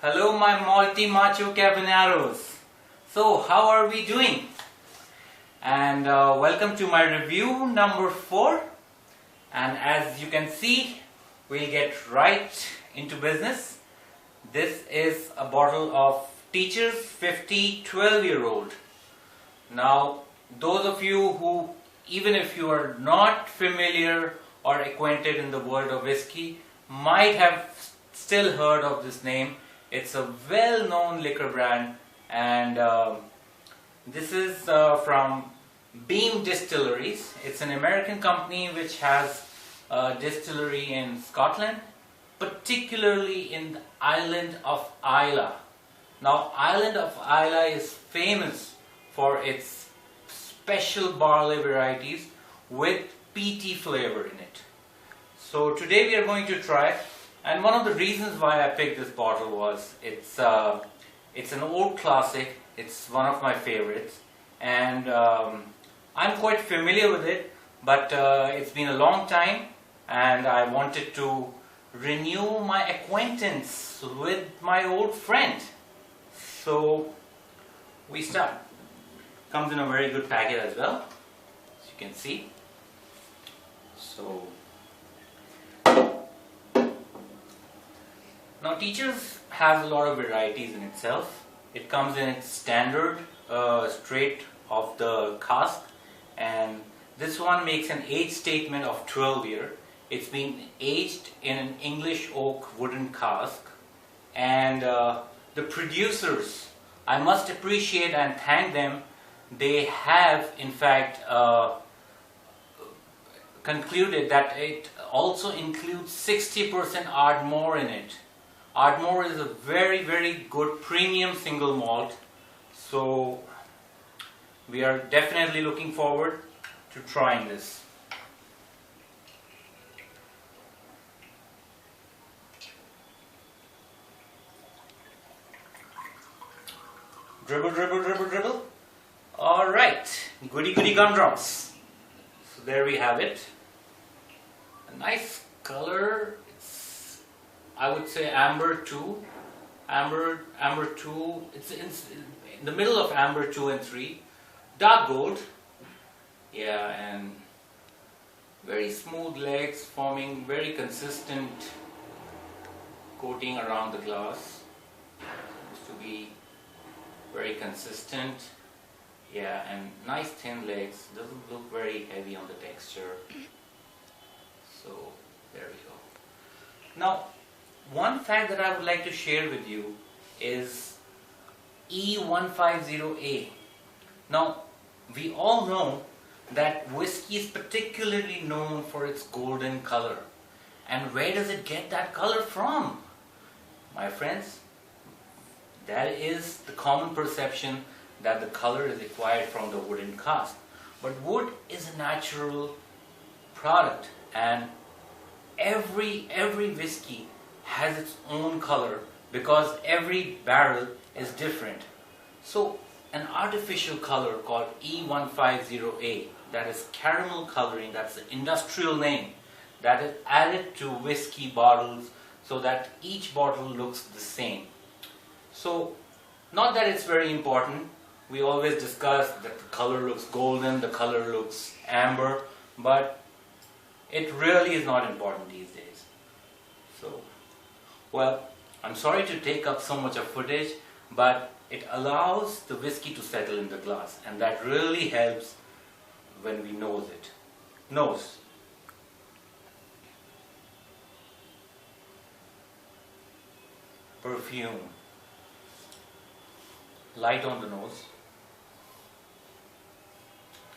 Hello my multi macho caballeros. So how are we doing? And welcome to my review number 4. And as you can see, we'll get right into business. This is a bottle of Teacher's 50 12-year-old. Now those of you who, even if you are not familiar or acquainted in the world of whiskey, might have still heard of this name. It's a well-known liquor brand, and this is from Beam Distilleries. It's an American company which has a distillery in Scotland, particularly in the island of Islay. Now, island of Islay is famous for its special barley varieties with peaty flavor in it. So today we are going to try. And one of the reasons why I picked this bottle was it's an old classic. It's one of my favorites, and I'm quite familiar with it. But it's been a long time, and I wanted to renew my acquaintance with my old friend. So we start. Comes in a very good packet as well, as you can see. So. Now Teacher's has a lot of varieties in itself. It comes in its standard straight of the cask, and this one makes an age statement of 12 year. It's been aged in an English oak wooden cask, and the producers, I must appreciate and thank them. They have in fact concluded that it also includes 60% Ardmore in it. Ardmore is a very, very good premium single malt, so we are definitely looking forward to trying this. Dribble, dribble, dribble, dribble. Alright, goody goody gumdrops. So there we have it. A nice color. I would say amber 2, amber 2, it's in the middle of amber 2 and 3, dark gold, yeah, and very smooth legs forming very consistent coating around the glass. Seems to be very consistent, yeah, and nice thin legs, doesn't look very heavy on the texture. So there we go. Now, one fact that I would like to share with you is E150A. Now, we all know that whiskey is particularly known for its golden color. And where does it get that color from? My friends, that is the common perception that the color is acquired from the wooden cask. But wood is a natural product, and every whiskey has its own color because every barrel is different. So an artificial color called E150A, that is caramel coloring, that's the industrial name, that is added to whiskey bottles so that each bottle looks the same. So not that it's very important, we always discuss that the color looks golden, the color looks amber, but it really is not important these days. So, well, I'm sorry to take up so much of footage, but it allows the whiskey to settle in the glass, and that really helps when we nose it. Nose. Perfume. Light on the nose.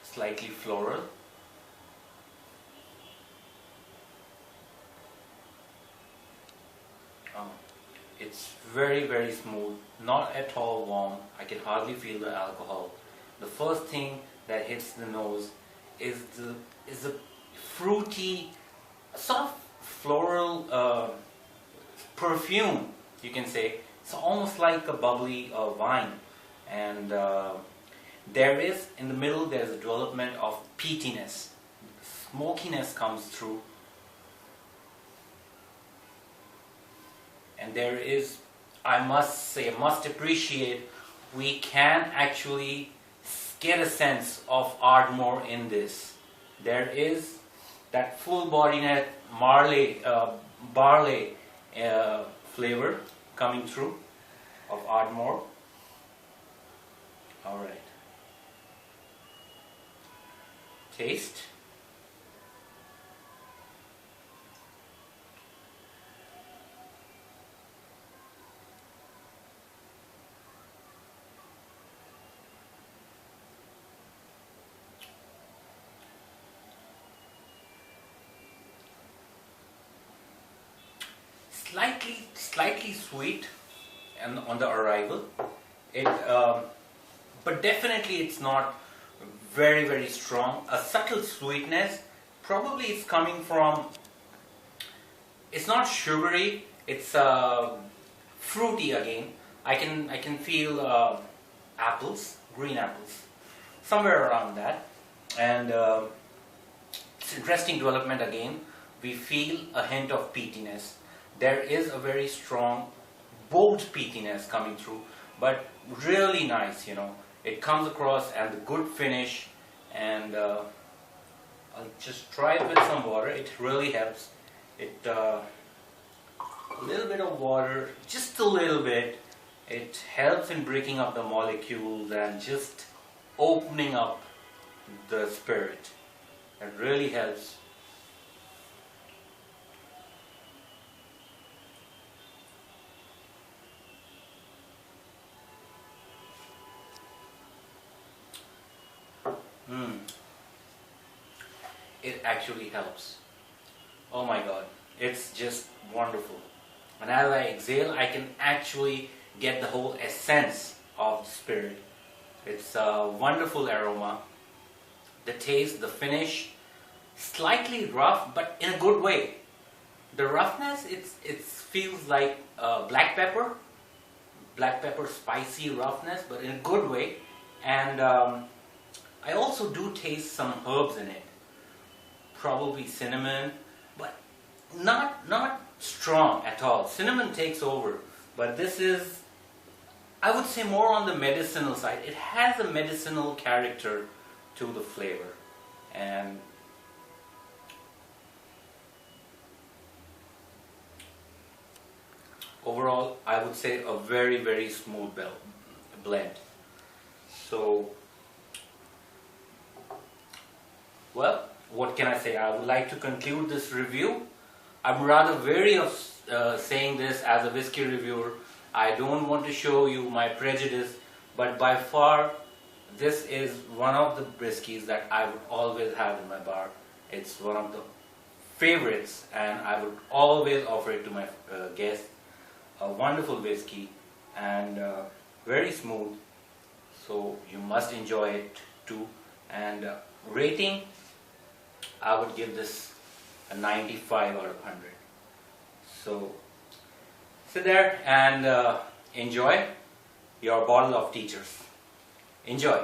Slightly floral. It's very, very smooth, not at all warm. I can hardly feel the alcohol. The first thing that hits the nose is the fruity, soft floral perfume, you can say. It's almost like a bubbly wine. And there is, in the middle, there's a development of peatiness. Smokiness comes through. And there is I must say, must appreciate, we can actually get a sense of Ardmore in this. There is that full body net barley flavor coming through of Ardmore. Alright. Taste. Slightly sweet and on the arrival. But definitely it's not very strong. A subtle sweetness. Probably it's coming from. It's not sugary. It's fruity again. I can feel apples, green apples, somewhere around that. And it's interesting development again. We feel a hint of peatiness. There is a very strong, bold peatiness coming through, but really nice, you know. It comes across and the good finish, and I'll just try it with some water. It really helps. A little bit of water, just a little bit. It helps in breaking up the molecules and just opening up the spirit. It really helps. It actually helps. Oh my god, it's just wonderful. And as I exhale, I can actually get the whole essence of the spirit. It's a wonderful aroma. The taste, the finish, slightly rough, but in a good way. The roughness, it feels like black pepper spicy roughness, but in a good way. And I also do taste some herbs in it. Probably cinnamon, but not strong at all. Cinnamon takes over, but this is, I would say, more on the medicinal side. It has a medicinal character to the flavor, and overall I would say a very smooth blend. So, well, what can I say? I would like to conclude this review. I'm rather wary of saying this as a whiskey reviewer. I don't want to show you my prejudice, but by far this is one of the whiskies that I would always have in my bar. It's one of the favorites, and I would always offer it to my guests. A wonderful whiskey, and very smooth, so you must enjoy it too. And rating, I would give this a 95 out of 100. So sit there and enjoy your bottle of Teachers. Enjoy.